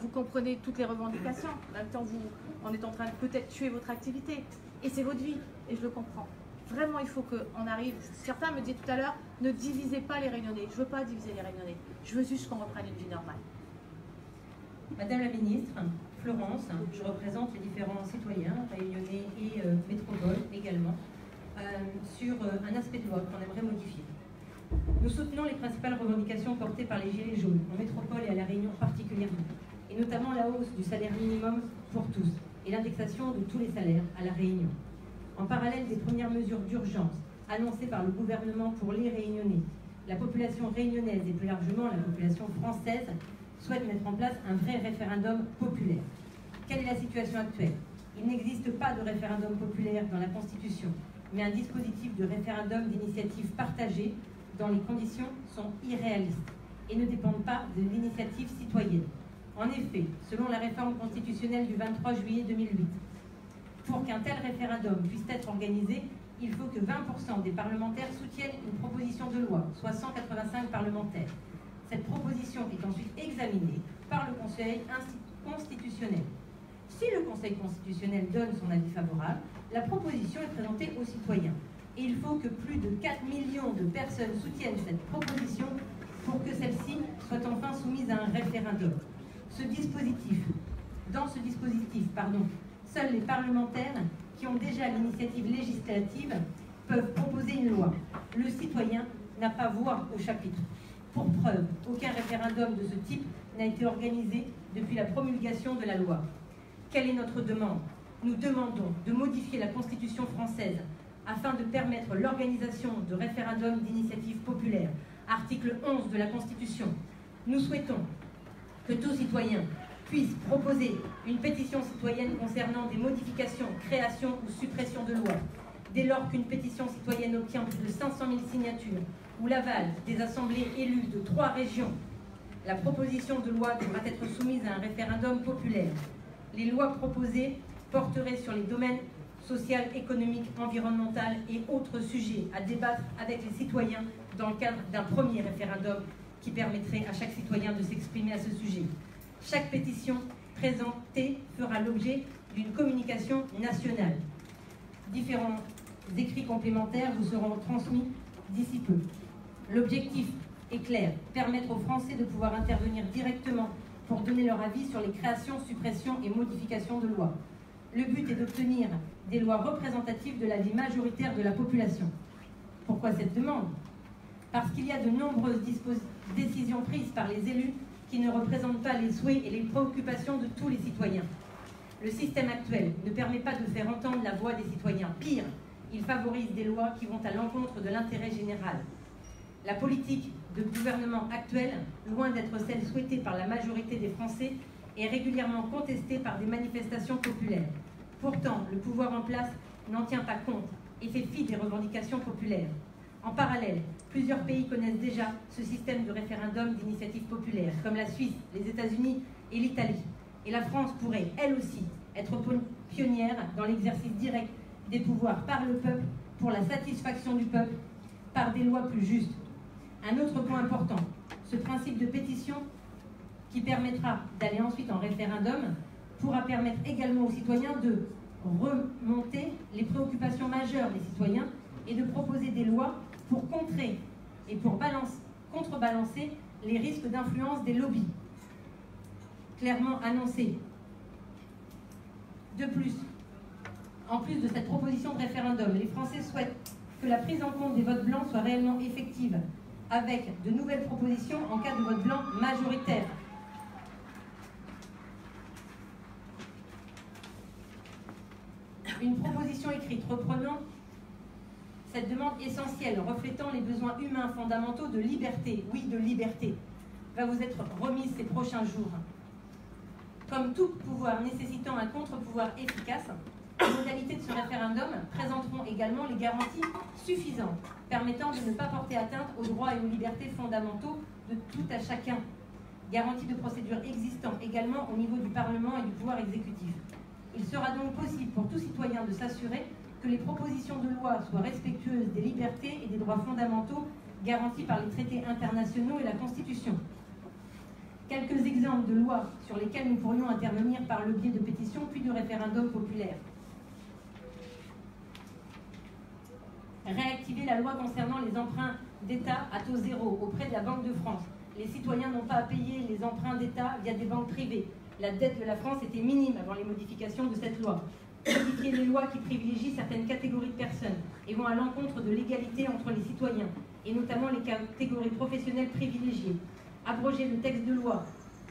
Vous comprenez toutes les revendications. En même temps, on est en train de peut-être tuer votre activité. Et c'est votre vie, et je le comprends. Vraiment, il faut qu'on arrive. Certains me disaient tout à l'heure, ne divisez pas les Réunionnais. Je ne veux pas diviser les Réunionnais. Je veux juste qu'on reprenne une vie normale. Madame la ministre, Florence, je représente les différents citoyens, réunionnais et métropole également, sur un aspect de loi qu'on aimerait modifier. Nous soutenons les principales revendications portées par les Gilets jaunes, en métropole et à La Réunion particulièrement, et notamment la hausse du salaire minimum pour tous et l'indexation de tous les salaires à La Réunion. En parallèle des premières mesures d'urgence annoncées par le gouvernement pour les Réunionnais, la population réunionnaise et plus largement la population française souhaite mettre en place un vrai référendum populaire. Quelle est la situation actuelle? Il n'existe pas de référendum populaire dans la Constitution, mais un dispositif de référendum d'initiative partagée dont les conditions sont irréalistes et ne dépendent pas de l'initiative citoyenne. En effet, selon la réforme constitutionnelle du 23 juillet 2008, pour qu'un tel référendum puisse être organisé, il faut que 20% des parlementaires soutiennent une proposition de loi, soit 185 parlementaires. Cette proposition est ensuite examinée par le Conseil constitutionnel. Si le Conseil constitutionnel donne son avis favorable, la proposition est présentée aux citoyens. Et il faut que plus de 4 millions de personnes soutiennent cette proposition pour que celle-ci soit enfin soumise à un référendum. Dans ce dispositif, seuls les parlementaires qui ont déjà l'initiative législative peuvent proposer une loi. Le citoyen n'a pas voix au chapitre. Pour preuve, aucun référendum de ce type n'a été organisé depuis la promulgation de la loi. Quelle est notre demande? Nous demandons de modifier la Constitution française afin de permettre l'organisation de référendums d'initiative populaire. Article 11 de la Constitution. Nous souhaitons que tout citoyen puisse proposer une pétition citoyenne concernant des modifications, créations ou suppressions de lois. Dès lors qu'une pétition citoyenne obtient plus de 500 000 signatures ou l'aval des assemblées élues de 3 régions, la proposition de loi devra être soumise à un référendum populaire. Les lois proposées porteraient sur les domaines social, économique, environnemental et autres sujets à débattre avec les citoyens dans le cadre d'un premier référendum qui permettrait à chaque citoyen de s'exprimer à ce sujet. Chaque pétition présentée fera l'objet d'une communication nationale. Différents écrits complémentaires vous seront transmis d'ici peu. L'objectif est clair, permettre aux Français de pouvoir intervenir directement pour donner leur avis sur les créations, suppressions et modifications de lois. Le but est d'obtenir des lois représentatives de la vie majoritaire de la population. Pourquoi cette demande? Parce qu'il y a de nombreuses décisions prises par les élus qui ne représentent pas les souhaits et les préoccupations de tous les citoyens. Le système actuel ne permet pas de faire entendre la voix des citoyens. Pire, il favorise des lois qui vont à l'encontre de l'intérêt général. La politique de gouvernement actuelle, loin d'être celle souhaitée par la majorité des Français, est régulièrement contestée par des manifestations populaires. Pourtant, le pouvoir en place n'en tient pas compte et fait fi des revendications populaires. En parallèle, plusieurs pays connaissent déjà ce système de référendum d'initiative populaire, comme la Suisse, les États-Unis et l'Italie. Et la France pourrait, elle aussi, être pionnière dans l'exercice direct des pouvoirs par le peuple, pour la satisfaction du peuple, par des lois plus justes. Un autre point important, ce principe de pétition qui permettra d'aller ensuite en référendum pourra permettre également aux citoyens de remonter les préoccupations majeures des citoyens et de proposer des lois pour contrer et pour contrebalancer les risques d'influence des lobbies clairement annoncés. De plus, en plus de cette proposition de référendum, les Français souhaitent que la prise en compte des votes blancs soit réellement effective, avec de nouvelles propositions en cas de vote blanc majoritaire. Une proposition écrite reprenant cette demande essentielle, reflétant les besoins humains fondamentaux de liberté, oui de liberté, va vous être remise ces prochains jours. Comme tout pouvoir nécessitant un contre-pouvoir efficace, les modalités de ce référendum présenteront également les garanties suffisantes permettant de ne pas porter atteinte aux droits et aux libertés fondamentaux de tout à chacun. Garanties de procédure existant également au niveau du Parlement et du pouvoir exécutif. Il sera donc possible pour tout citoyen de s'assurer que les propositions de loi soient respectueuses des libertés et des droits fondamentaux garantis par les traités internationaux et la Constitution. Quelques exemples de lois sur lesquelles nous pourrions intervenir par le biais de pétitions puis de référendums populaires. Réactiver la loi concernant les emprunts d'État à taux zéro auprès de la Banque de France. Les citoyens n'ont pas à payer les emprunts d'État via des banques privées. La dette de la France était minime avant les modifications de cette loi. Modifier les lois qui privilégient certaines catégories de personnes et vont à l'encontre de l'égalité entre les citoyens, et notamment les catégories professionnelles privilégiées. Abroger le texte de loi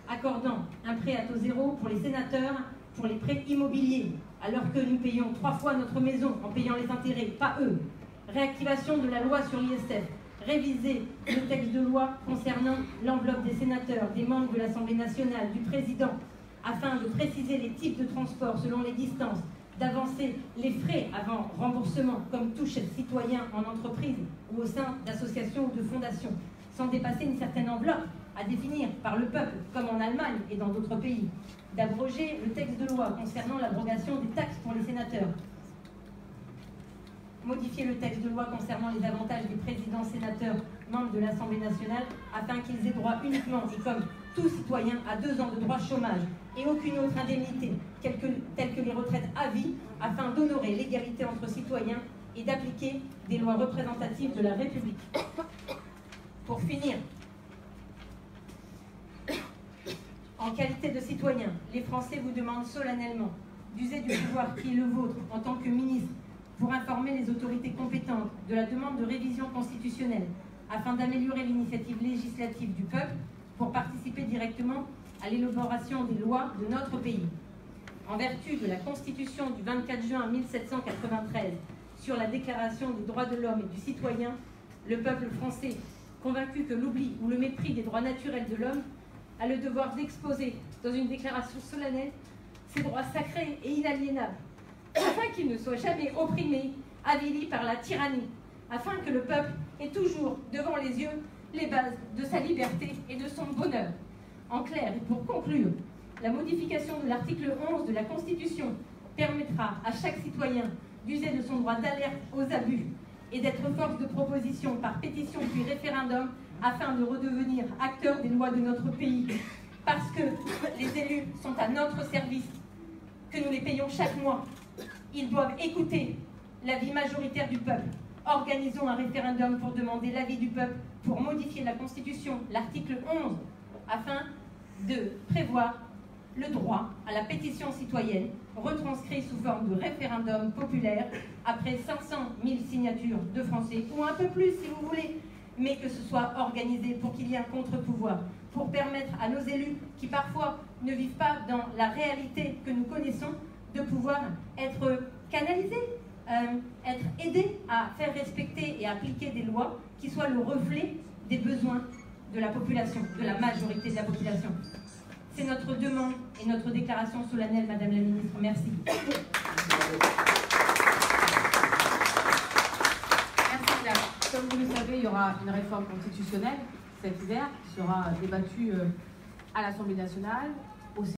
accordant un prêt à taux zéro pour les sénateurs pour les prêts immobiliers, alors que nous payons 3 fois notre maison en payant les intérêts, pas eux. Réactivation de la loi sur l'ISF. Réviser le texte de loi concernant l'enveloppe des sénateurs, des membres de l'Assemblée nationale, du président, afin de préciser les types de transport selon les distances, d'avancer les frais avant remboursement comme touche citoyen en entreprise ou au sein d'associations ou de fondations, sans dépasser une certaine enveloppe à définir par le peuple, comme en Allemagne et dans d'autres pays. D'abroger le texte de loi concernant l'abrogation des taxes pour les sénateurs. Modifier le texte de loi concernant les avantages des présidents sénateurs membres de l'Assemblée nationale afin qu'ils aient droit uniquement et comme tout citoyen à 2 ans de droit chômage et aucune autre indemnité telle que les retraites à vie afin d'honorer l'égalité entre citoyens et d'appliquer des lois représentatives de la République. Pour finir, en qualité de citoyen, les Français vous demandent solennellement d'user du pouvoir qui est le vôtre en tant que ministre pour informer les autorités compétentes de la demande de révision constitutionnelle afin d'améliorer l'initiative législative du peuple pour participer directement à l'élaboration des lois de notre pays. En vertu de la Constitution du 24 juin 1793 sur la Déclaration des droits de l'homme et du citoyen, le peuple français, convaincu que l'oubli ou le mépris des droits naturels de l'homme a le devoir d'exposer dans une déclaration solennelle ses droits sacrés et inaliénables, afin qu'il ne soit jamais opprimé, avili par la tyrannie, afin que le peuple ait toujours devant les yeux les bases de sa liberté et de son bonheur. En clair, et pour conclure, la modification de l'article 11 de la Constitution permettra à chaque citoyen d'user de son droit d'alerte aux abus et d'être force de proposition par pétition puis référendum afin de redevenir acteurs des lois de notre pays. Parce que les élus sont à notre service, que nous les payons chaque mois. Ils doivent écouter l'avis majoritaire du peuple. Organisons un référendum pour demander l'avis du peuple pour modifier la Constitution, l'article 11, afin de prévoir le droit à la pétition citoyenne, retranscrit sous forme de référendum populaire, après 500 000 signatures de Français, ou un peu plus si vous voulez, mais que ce soit organisé pour qu'il y ait un contre-pouvoir, pour permettre à nos élus, qui parfois ne vivent pas dans la réalité que nous connaissons, de pouvoir être canalisés, être aidés à faire respecter et appliquer des lois qui soient le reflet des besoins de la population, de la majorité de la population. C'est notre demande et notre déclaration solennelle, Madame la Ministre. Merci. Merci, Claire. Comme vous le savez, il y aura une réforme constitutionnelle cet hiver qui sera débattue à l'Assemblée nationale.